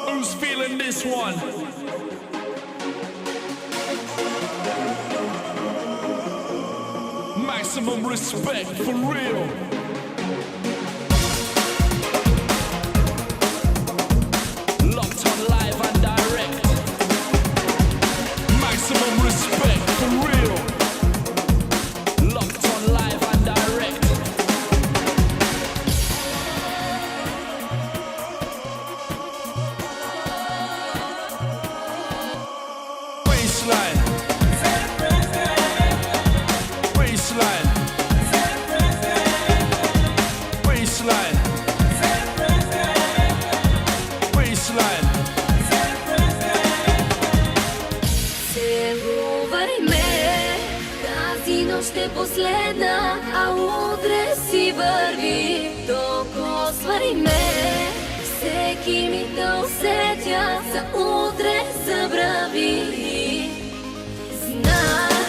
Who's feeling this one? Maximum respect for real. Locked on live and direct. Maximum respect for real. Locked on live and direct. Baseline. Baseline. Baseline. Baseline. Се говори ме, тази нощ е последна, а утре си върви. Докосвай ме, всеки ми да усетя, за утре забрави. Знай,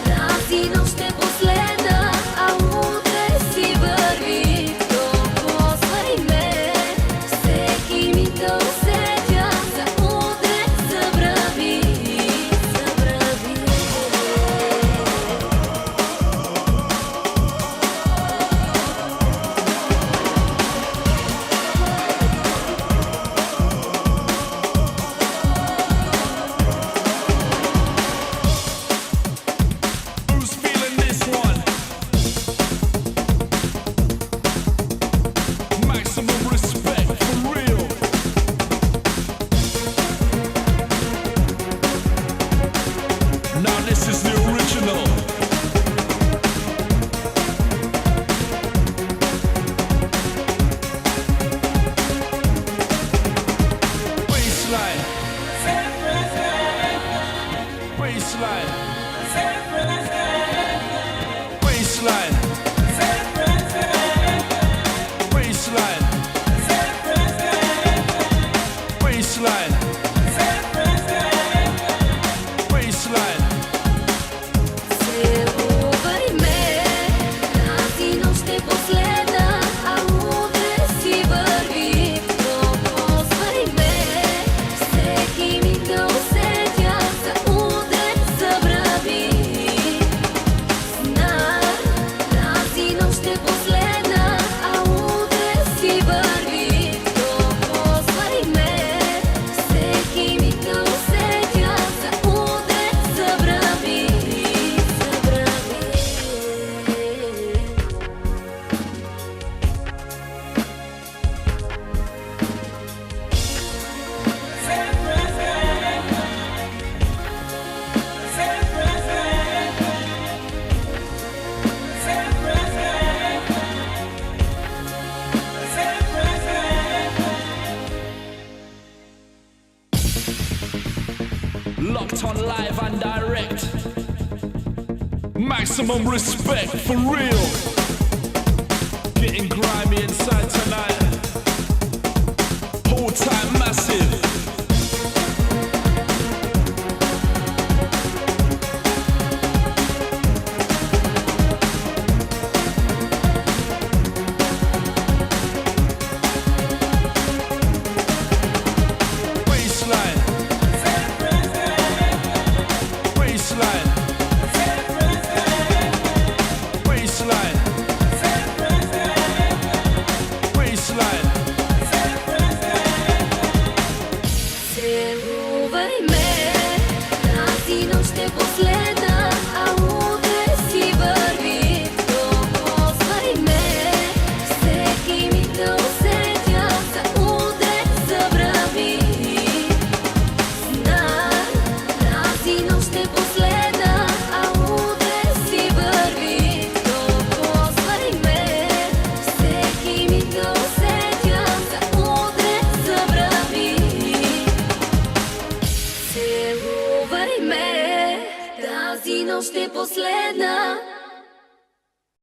тази нощ е последна, а утре си върви. Докосвай ме, всеки ми да усетя, за утре забрави. Who's feeling this one? Maximum respect for real. Now this is the original. Baseline. Baseline. Baseline. Baseline. Baseline. Baseline. Се говори ме, тази нощ е последна, а утре си върви. Докосвай ме, всеки ми да усетя, за утре забрави. Знай, тази нощ е последна, а утре си върви. Докосвай ме, всеки ми да усетя, за утре забрави. Locked on live and direct. Maximum respect for real. Getting grimy inside tonight.